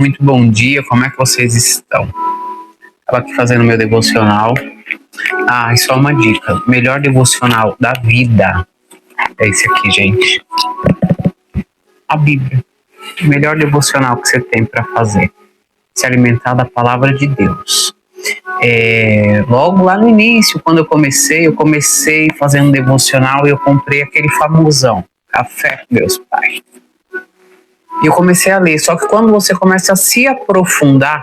Muito bom dia, como é que vocês estão? Estava aqui fazendo meu devocional. E só uma dica: melhor devocional da vida é esse aqui, gente. A Bíblia. O melhor devocional que você tem para fazer. Se alimentar da palavra de Deus. Logo lá no início, quando eu comecei fazendo devocional e eu comprei aquele famosão, Café com Deus Pai. E eu comecei a ler, só que quando você começa a se aprofundar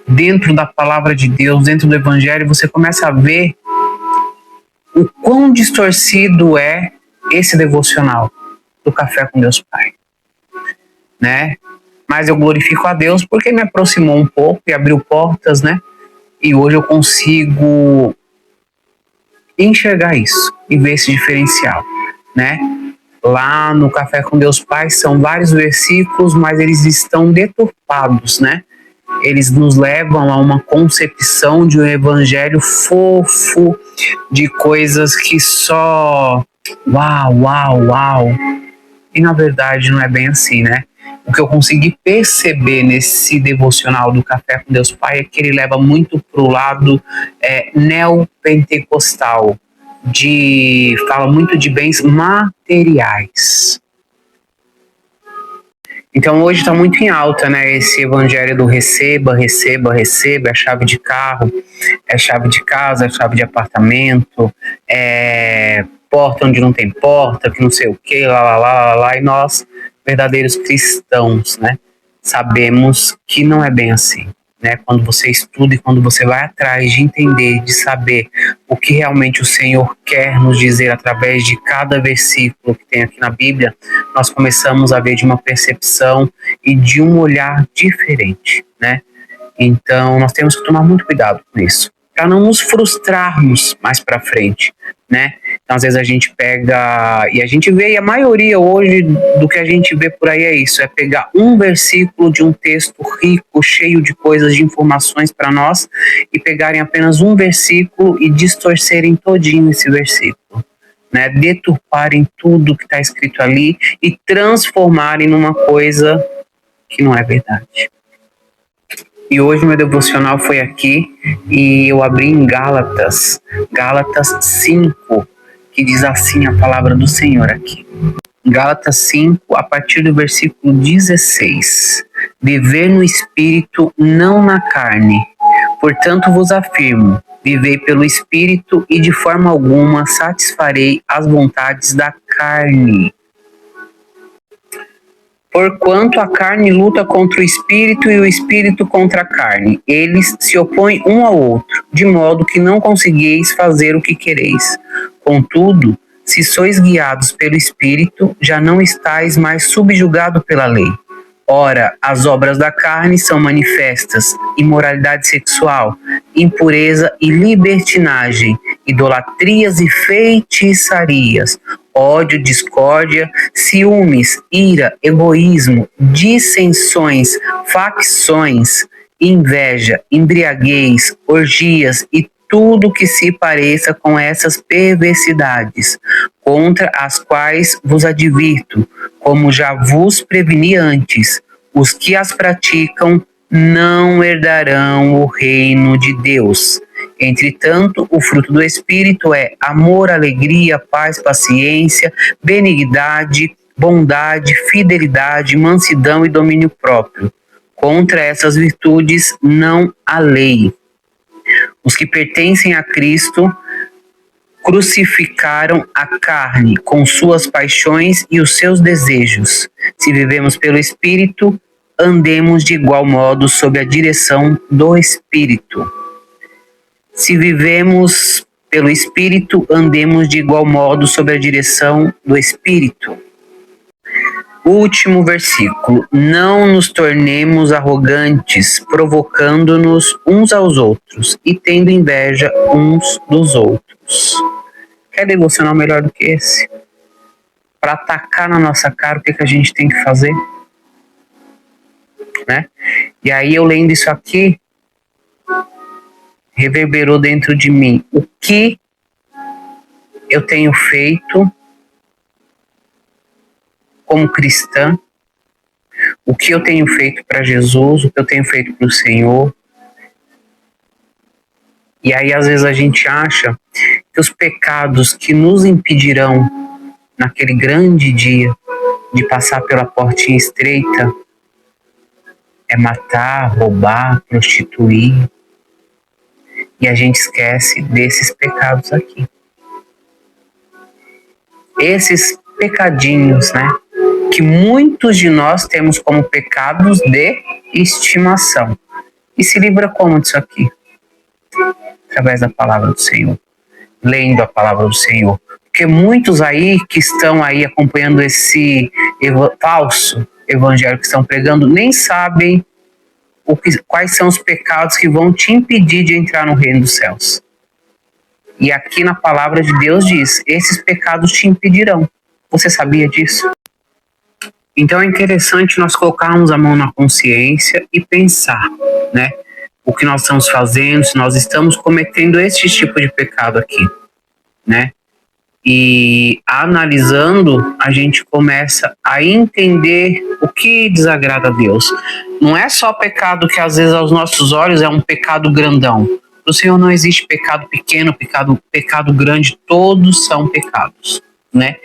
dentro da palavra de Deus, dentro do Evangelho, você começa a ver o quão distorcido é esse devocional do Café com Deus Pai, né? Mas eu glorifico a Deus porque me aproximou um pouco e abriu portas, né? E hoje eu consigo enxergar isso e ver esse diferencial, né? Lá no Café com Deus Pai são vários versículos, mas eles estão deturpados, né? Eles nos levam a uma concepção de um evangelho fofo, de coisas que só uau. E na verdade não é bem assim, né? O que eu consegui perceber nesse devocional do Café com Deus Pai é que ele leva muito pro lado neopentecostal, fala muito de bens materiais. Então hoje está muito em alta, né, esse evangelho do receba, é a chave de carro, é a chave de casa, é a chave de apartamento, é porta onde não tem porta, que não sei o que, lá, e nós, verdadeiros cristãos, né, sabemos que não é bem assim, né, quando você estuda e quando você vai atrás de entender, de saber o que realmente o Senhor quer nos dizer através de cada versículo que tem aqui na Bíblia, nós começamos a ver de uma percepção e de um olhar diferente, né? Então, nós temos que tomar muito cuidado com isso, para não nos frustrarmos mais para frente, né? Então, às vezes a gente pega, e a gente vê, e a maioria hoje do que a gente vê por aí é isso, é pegar um versículo de um texto rico, cheio de coisas, de informações para nós, e pegarem apenas um versículo e distorcerem todinho esse versículo, né? Deturparem tudo que está escrito ali e transformarem numa coisa que não é verdade. E hoje meu devocional foi aqui e eu abri em Gálatas 5, que diz assim a palavra do Senhor aqui. Gálatas 5, a partir do versículo 16. Viver no Espírito, não na carne. Portanto vos afirmo, vivei pelo Espírito e de forma alguma satisfarei as vontades da carne. Porquanto a carne luta contra o Espírito e o Espírito contra a carne. Eles se opõem um ao outro, de modo que não consegueis fazer o que quereis. Contudo, se sois guiados pelo Espírito, já não estáis mais subjugados pela lei. Ora, as obras da carne são manifestas: imoralidade sexual, impureza e libertinagem, idolatrias e feitiçarias, ódio, discórdia, ciúmes, ira, egoísmo, dissensões, facções, inveja, embriaguez, orgias e tudo que se pareça com essas perversidades, contra as quais vos advirto, como já vos preveni antes, os que as praticam não herdarão o reino de Deus. Entretanto, o fruto do Espírito é amor, alegria, paz, paciência, benignidade, bondade, fidelidade, mansidão e domínio próprio. Contra essas virtudes não há lei. Os que pertencem a Cristo crucificaram a carne com suas paixões e os seus desejos. Se vivemos pelo Espírito, andemos de igual modo sob a direção do Espírito. Se vivemos pelo Espírito, andemos de igual modo sob a direção do Espírito. Último versículo. Não nos tornemos arrogantes, provocando-nos uns aos outros e tendo inveja uns dos outros. Quer devocional melhor do que esse? Para atacar na nossa cara o que a gente tem que fazer? Né? E aí eu lendo isso aqui, reverberou dentro de mim o que eu tenho feito como cristã O que eu tenho feito para Jesus, o que eu tenho feito para o Senhor. E aí, às vezes, a gente acha que os pecados que nos impedirão, naquele grande dia, de passar pela portinha estreita, é matar, roubar, prostituir. E a gente esquece desses pecados aqui. Esses pecadinhos, né? Que muitos de nós temos como pecados de estimação. E se livra como disso aqui? Através da palavra do Senhor. Lendo a palavra do Senhor. Porque muitos aí que estão aí acompanhando esse falso evangelho que estão pregando, nem sabem quais são os pecados que vão te impedir de entrar no reino dos céus. E aqui na palavra de Deus diz, esses pecados te impedirão. Você sabia disso? Então é interessante nós colocarmos a mão na consciência e pensar, né? O que nós estamos fazendo, se nós estamos cometendo esse tipo de pecado aqui, né? E analisando, a gente começa a entender o que desagrada a Deus. Não é só pecado que às vezes aos nossos olhos é um pecado grandão. Para o Senhor não existe pecado pequeno, pecado grande, todos são pecados, né?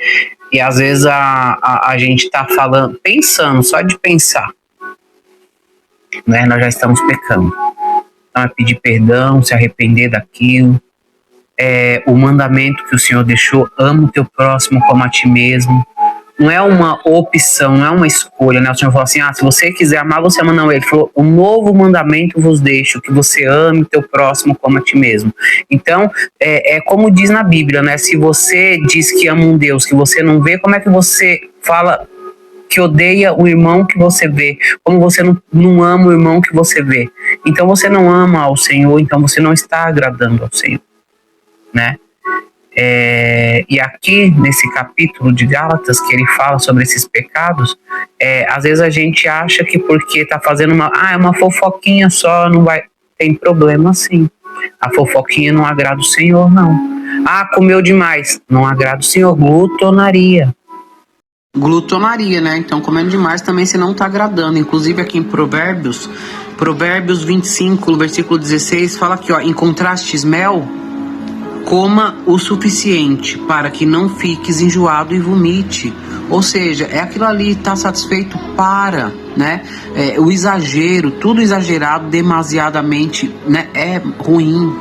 E às vezes a gente está falando, pensando, só de pensar, né? Nós já estamos pecando. Então é pedir perdão, se arrepender daquilo. O mandamento que o Senhor deixou, ama o teu próximo como a ti mesmo. Não é uma opção, não é uma escolha, né? O Senhor falou assim, se você quiser amar, você ama. Não, ele falou, um novo mandamento vos deixo, que você ame o teu próximo como a ti mesmo. Então, é como diz na Bíblia, né? Se você diz que ama um Deus que você não vê, como é que você fala que odeia o irmão que você vê? Como você não ama o irmão que você vê? Então você não ama ao Senhor, então você não está agradando ao Senhor, né? E aqui nesse capítulo de Gálatas que ele fala sobre esses pecados, às vezes a gente acha que porque está fazendo uma fofoquinha só, não vai, tem problema sim. A fofoquinha não agrada o Senhor, não. Comeu demais, não agrada o Senhor. Glutonaria, né? Então comendo demais também você não está agradando. Inclusive aqui em Provérbios 25, versículo 16, fala aqui, encontrastes mel? Coma o suficiente para que não fiques enjoado e vomite. Ou seja, é aquilo ali, está satisfeito para, né? O exagero, tudo exagerado demasiadamente, né? É ruim.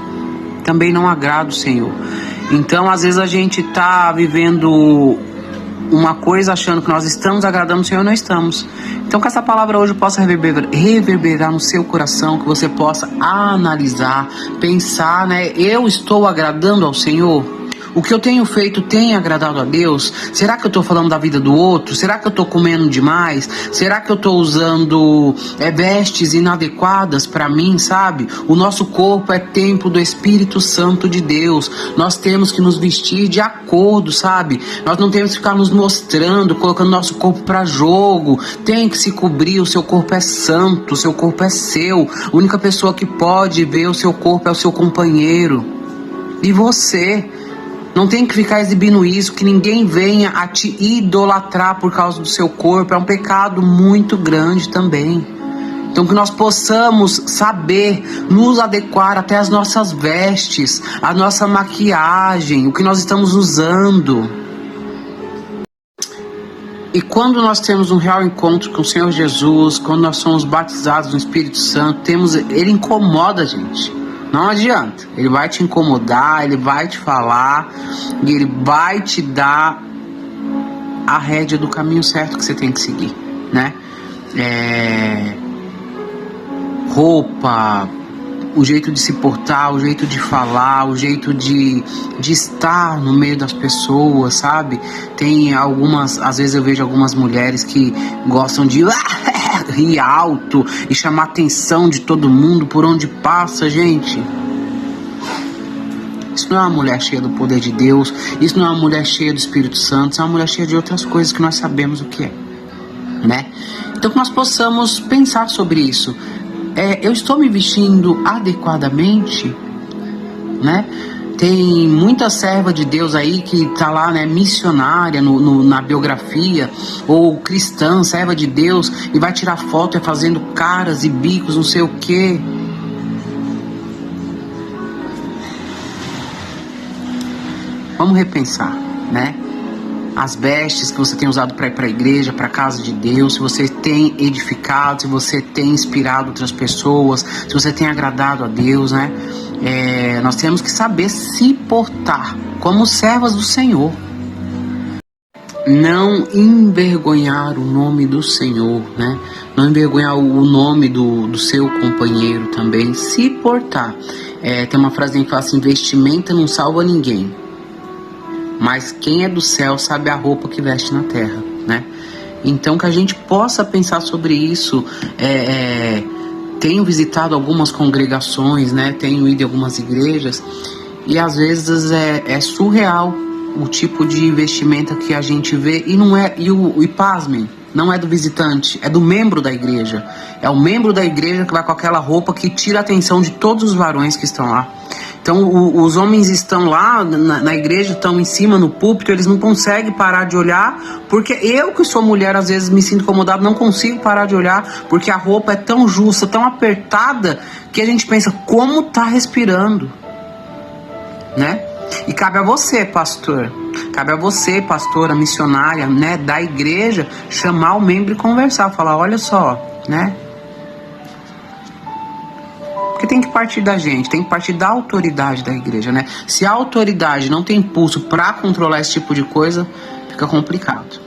Também não agrada o Senhor. Então, às vezes a gente está vivendo uma coisa achando que nós estamos agradando o Senhor, não estamos. Então que essa palavra hoje possa reverberar no seu coração, que você possa analisar, pensar, né? Eu estou agradando ao Senhor? O que eu tenho feito tem agradado a Deus? Será que eu estou falando da vida do outro? Será que eu estou comendo demais? Será que eu estou usando vestes inadequadas para mim, sabe? O nosso corpo é templo do Espírito Santo de Deus. Nós temos que nos vestir de acordo, sabe? Nós não temos que ficar nos mostrando, colocando nosso corpo para jogo. Tem que se cobrir, o seu corpo é santo, o seu corpo é seu. A única pessoa que pode ver o seu corpo é o seu companheiro. E você... não tem que ficar exibindo isso, que ninguém venha a te idolatrar por causa do seu corpo. É um pecado muito grande também. Então que nós possamos saber nos adequar até as nossas vestes, a nossa maquiagem, o que nós estamos usando. E quando nós temos um real encontro com o Senhor Jesus, quando nós somos batizados no Espírito Santo, ele incomoda a gente. Não adianta, ele vai te incomodar, ele vai te falar, e ele vai te dar a rédea do caminho certo que você tem que seguir, né? Roupa, o jeito de se portar, o jeito de falar, o jeito de estar no meio das pessoas, sabe? Tem algumas, às vezes eu vejo algumas mulheres que gostam de rir alto e chamar a atenção de todo mundo por onde passa, gente. Isso não é uma mulher cheia do poder de Deus, isso não é uma mulher cheia do Espírito Santo, isso é uma mulher cheia de outras coisas que nós sabemos o que é, né? Então que nós possamos pensar sobre isso. Eu estou me vestindo adequadamente, né? Tem muita serva de Deus aí que tá lá, né, missionária na biografia, ou cristã, serva de Deus, e vai tirar foto fazendo caras e bicos, não sei o quê. Vamos repensar, né? As vestes que você tem usado para ir para a igreja, para a casa de Deus, se você tem edificado, se você tem inspirado outras pessoas, se você tem agradado a Deus, né? Nós temos que saber se portar como servas do Senhor. Não envergonhar o nome do Senhor, né? Não envergonhar o nome do seu companheiro também. Se portar. Tem uma frase que fala assim: vestimenta não salva ninguém, mas quem é do céu sabe a roupa que veste na terra, né? Então que a gente possa pensar sobre isso. Tenho visitado algumas congregações, né? Tenho ido em algumas igrejas e às vezes é surreal o tipo de vestimenta que a gente vê e não é, e pasmem, não é do visitante, é do membro da igreja. É o membro da igreja que vai com aquela roupa que tira a atenção de todos os varões que estão lá. Então os homens estão lá na igreja, estão em cima no púlpito, eles não conseguem parar de olhar, porque eu que sou mulher às vezes me sinto incomodado, não consigo parar de olhar, porque a roupa é tão justa, tão apertada, que a gente pensa, como tá respirando, né? E cabe a você, pastor, cabe a você, pastora, missionária, né, da igreja, chamar o membro e conversar, falar, olha só, né? Porque tem que partir da gente, tem que partir da autoridade da igreja, né? Se a autoridade não tem impulso para controlar esse tipo de coisa, fica complicado.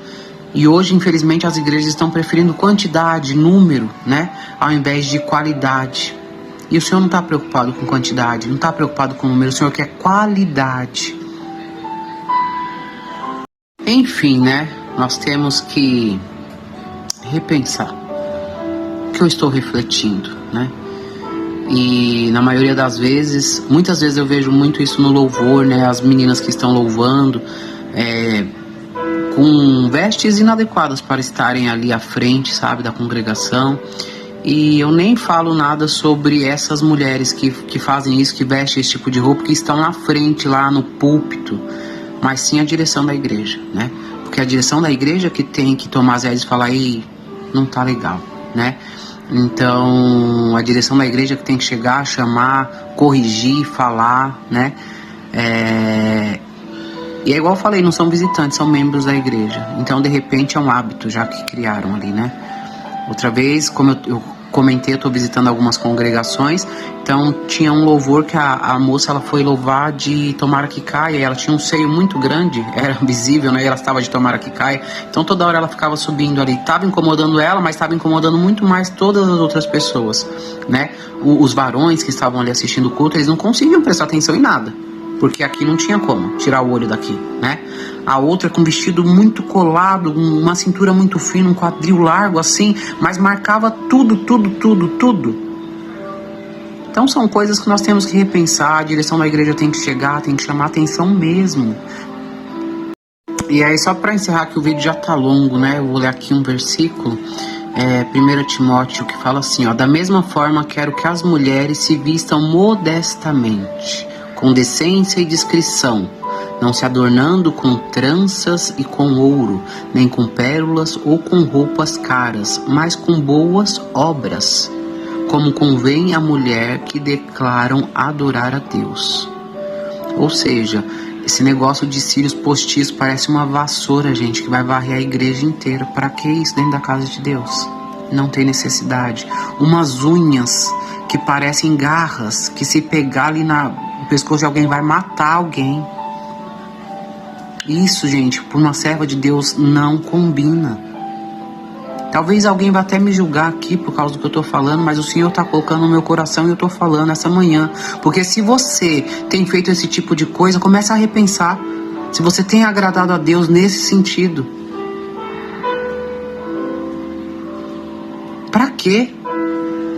E hoje, infelizmente, as igrejas estão preferindo quantidade, número, né? Ao invés de qualidade. E o Senhor não está preocupado com quantidade, não está preocupado com número, o Senhor quer qualidade. Enfim, né? Nós temos que repensar o que eu estou refletindo, né? E na maioria das vezes, muitas vezes eu vejo muito isso no louvor, né? As meninas que estão louvando com vestes inadequadas para estarem ali à frente, sabe, da congregação. E eu nem falo nada sobre essas mulheres que fazem isso, que vestem esse tipo de roupa, que estão na frente, lá no púlpito, mas sim a direção da igreja, né? Porque a direção da igreja que tem que tomar as rédeas e falar, ei, não tá legal, né? Então, a direção da igreja que tem que chegar, chamar, corrigir, falar, né? E é igual eu falei, não são visitantes, são membros da igreja. Então, de repente, é um hábito já que criaram ali, né? Outra vez, como eu comentei, eu estou visitando algumas congregações, então tinha um louvor que a moça ela foi louvar de Tomara que Caia, e ela tinha um seio muito grande, era visível, né? E ela estava de Tomara que Caia, então toda hora ela ficava subindo ali, estava incomodando ela, mas estava incomodando muito mais todas as outras pessoas, né? Os varões que estavam ali assistindo o culto, eles não conseguiam prestar atenção em nada, porque aqui não tinha como tirar o olho daqui, né? A outra com vestido muito colado, uma cintura muito fina, um quadril largo assim, mas marcava tudo. Então são coisas que nós temos que repensar, a direção da igreja tem que chegar, tem que chamar atenção mesmo. E aí, só para encerrar, que o vídeo já tá longo, né? Eu vou ler aqui um versículo, 1 Timóteo, que fala assim, ó: da mesma forma quero que as mulheres se vistam modestamente, com decência e discrição, não se adornando com tranças e com ouro, nem com pérolas ou com roupas caras, mas com boas obras, como convém a mulher que declaram adorar a Deus. Ou seja, esse negócio de cílios postiços parece uma vassoura, gente, que vai varrer a igreja inteira. Para que isso dentro da casa de Deus? Não tem necessidade. Umas unhas que parecem garras, que se pegar ali no pescoço de alguém vai matar alguém. Isso, gente, por uma serva de Deus não combina. Talvez alguém vá até me julgar aqui por causa do que eu tô falando, mas o Senhor tá colocando no meu coração e eu tô falando essa manhã. Porque se você tem feito esse tipo de coisa, comece a repensar se você tem agradado a Deus nesse sentido. Pra quê?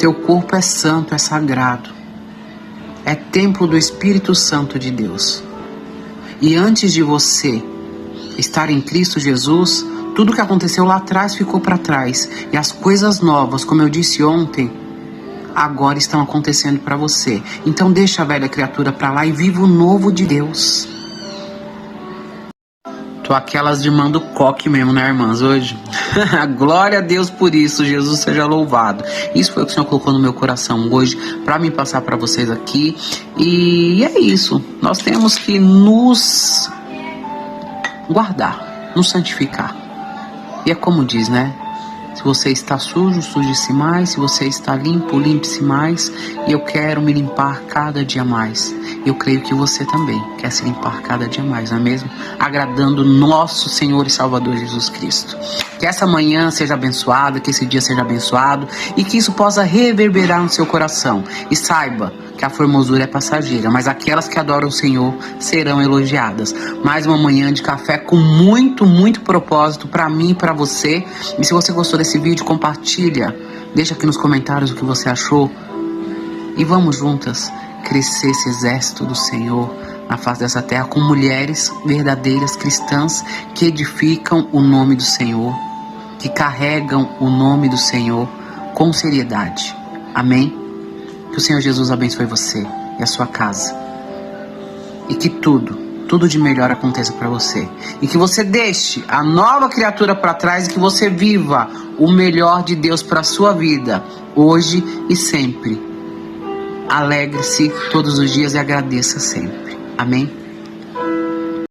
Teu corpo é santo, é sagrado. É templo do Espírito Santo de Deus. E antes de você estar em Cristo Jesus, tudo que aconteceu lá atrás ficou para trás. E as coisas novas, como eu disse ontem, agora estão acontecendo para você. Então deixa a velha criatura para lá e viva o novo de Deus. Tô aquelas de mando coque mesmo, né, irmãs, hoje? Glória a Deus por isso, Jesus seja louvado. Isso foi o que o Senhor colocou no meu coração hoje, para me passar para vocês aqui. E é isso, nós temos que nos guardar, nos santificar. E é como diz, né? Se você está sujo, suje-se mais. Se você está limpo, limpe-se mais. E eu quero me limpar cada dia mais. Eu creio que você também quer se limpar cada dia mais, não é mesmo? Agradando nosso Senhor e Salvador Jesus Cristo. Que essa manhã seja abençoada, que esse dia seja abençoado e que isso possa reverberar no seu coração. E saiba que a formosura é passageira, mas aquelas que adoram o Senhor serão elogiadas. Mais uma manhã de café com muito, muito propósito para mim e para você. E se você gostou desse vídeo, compartilha. Deixa aqui nos comentários o que você achou. E vamos juntas crescer esse exército do Senhor na face dessa terra com mulheres verdadeiras cristãs que edificam o nome do Senhor, que carregam o nome do Senhor com seriedade. Amém? Que o Senhor Jesus abençoe você e a sua casa. E que tudo de melhor aconteça para você. E que você deixe a nova criatura para trás e que você viva o melhor de Deus para a sua vida, hoje e sempre. Alegre-se todos os dias e agradeça sempre. Amém?